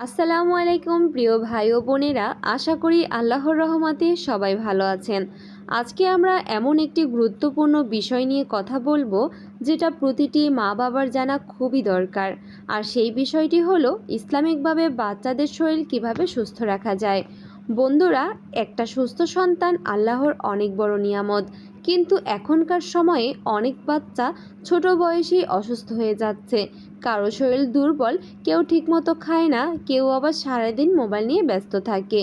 আসসালামু আলাইকুম প্রিয় ভাই ও বোনেরা, আশা করি আল্লাহর রহমতে সবাই ভালো আছেন। আজকে আমরা এমন একটি গুরুত্বপূর্ণ বিষয় নিয়ে কথা বলবো যেটা প্রতিটি মা বাবার জানা খুবই দরকার। আর সেই বিষয়টি হলো ইসলামিকভাবে বাচ্চাদের শরীর কিভাবে সুস্থ রাখা যায়। বন্ধুরা, একটা সুস্থ সন্তান আল্লাহর অনেক বড় নিয়ামত, কিন্তু এখনকার সময়ে অনেক বাচ্চা ছোট বয়সেই অসুস্থ হয়ে যাচ্ছে। কারো শরীর দুর্বল, কেউ ঠিকমতো খায় না, কেউ আবার সারাদিন মোবাইল নিয়ে ব্যস্ত থাকে।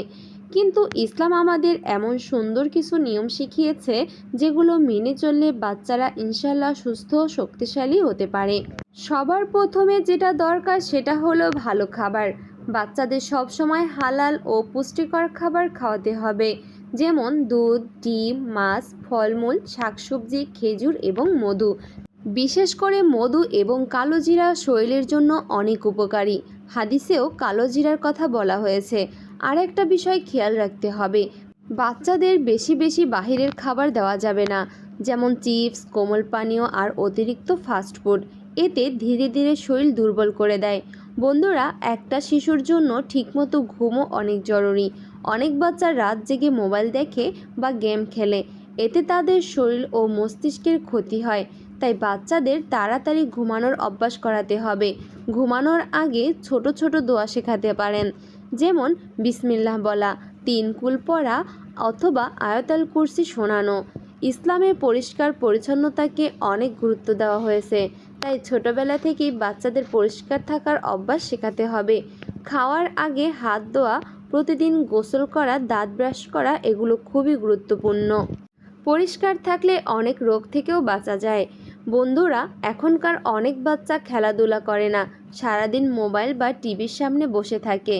কিন্তু ইসলাম আমাদের এমন সুন্দর কিছু নিয়ম শিখিয়েছে যেগুলো মেনে চললে বাচ্চারা ইনশাল্লাহ সুস্থ ও শক্তিশালী হতে পারে। সবার প্রথমে যেটা দরকার সেটা হলো ভালো খাবার। বাচ্চাদের সবসময় হালাল ও পুষ্টিকর খাবার খাওয়াতে হবে, যেমন দুধ, ডিম, মাছ, ফলমূল, শাকসবজি, খেজুর এবং মধু। বিশেষ করে মধু এবং কালো জিরা শরীরের জন্য অনেক উপকারী। হাদিসেও কালো জিরার কথা বলা হয়েছে। আর একটা বিষয় খেয়াল রাখতে হবে, বাচ্চাদের বেশি বেশি বাহিরের খাবার দেওয়া যাবে না, যেমন চিপস, কোমল পানীয় আর অতিরিক্ত ফাস্টফুড। এতে ধীরে ধীরে শরীর দুর্বল করে দেয়। বন্ধুরা, একটা শিশুর জন্য ঠিকমতো ঘুমও অনেক জরুরি। অনেক বাচ্চা রাত জেগে মোবাইল দেখে বা গেম খেলে, এতে তাদের শরীর ও মস্তিষ্কের ক্ষতি হয়। তাই বাচ্চাদের তাড়াতাড়ি ঘুমানোর অভ্যাস করাতে হবে। ঘুমানোর আগে ছোট ছোট দোয়া শেখাতে পারেন, যেমন বিসমিল্লাহ বলা, 3 কুল পড়া অথবা আয়াতুল কুরসি শোনানো। ইসলামে পরিষ্কার পরিচ্ছন্নতাকে অনেক গুরুত্ব দেওয়া হয়েছে, তাই ছোটবেলা থেকেই বাচ্চাদের পরিষ্কার থাকার অভ্যাস শেখাতে হবে। খাওয়ার আগে হাত ধোয়া, প্রতিদিন গোসল করা, দাঁত ব্রাশ করা এগুলো খুবই গুরুত্বপূর্ণ। পরিষ্কার থাকলে অনেক রোগ থেকেও বাঁচা যায়। বন্ধুরা, এখনকার অনেক বাচ্চা খেলাধুলা করে না, সারাদিন মোবাইল বা টিভির সামনে বসে থাকে।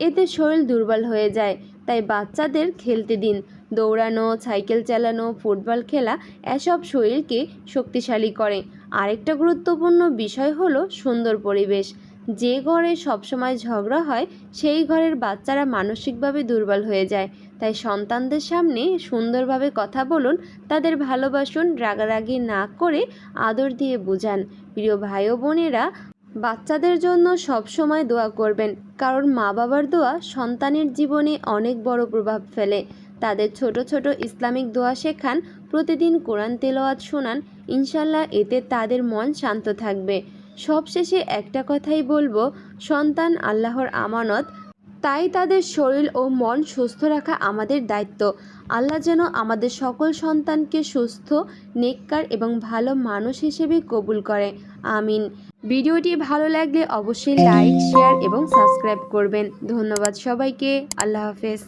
এতে শরীর দুর্বল হয়ে যায়। তাই বাচ্চাদের খেলতে দিন। দৌড়ানো, সাইকেল চালানো, ফুটবল খেলা এসব শরীরকে শক্তিশালী করে। আরেকটা গুরুত্বপূর্ণ বিষয় হলো সুন্দর পরিবেশ। যে ঘরে সবসময় ঝগড়া হয় সেই ঘরের বাচ্চারা মানসিকভাবে দুর্বল হয়ে যায়। তাই সন্তানদের সামনে সুন্দরভাবে কথা বলুন, তাদের ভালোবাসুন, রাগারাগি না করে আদর দিয়ে বুঝান। প্রিয় ভাই ও বোনেরা, বাচ্চাদের জন্য সবসময় দোয়া করবেন, কারণ মা বাবার দোয়া সন্তানের জীবনে অনেক বড় প্রভাব ফেলে। তাদের ছোট ছোট ইসলামিক দোয়া শেখান, প্রতিদিন কোরআন তেলাওয়াত শোনান, ইনশাল্লাহ এতে তাদের মন শান্ত থাকবে। সবশেষে একটা কথাই বলবো, সন্তান আল্লাহর আমানত, তাই তাদের শরীর ও মন সুস্থ রাখা আমাদের দায়িত্ব। আল্লাহ যেন আমাদের সকল সন্তানকে সুস্থ, নেককার এবং ভালো মানুষ হিসেবে কবুল করে। আমিন। ভিডিওটি ভালো লাগলে অবশ্যই লাইক, শেয়ার এবং সাবস্ক্রাইব করবেন। ধন্যবাদ সবাইকে। আল্লাহ হাফেজ।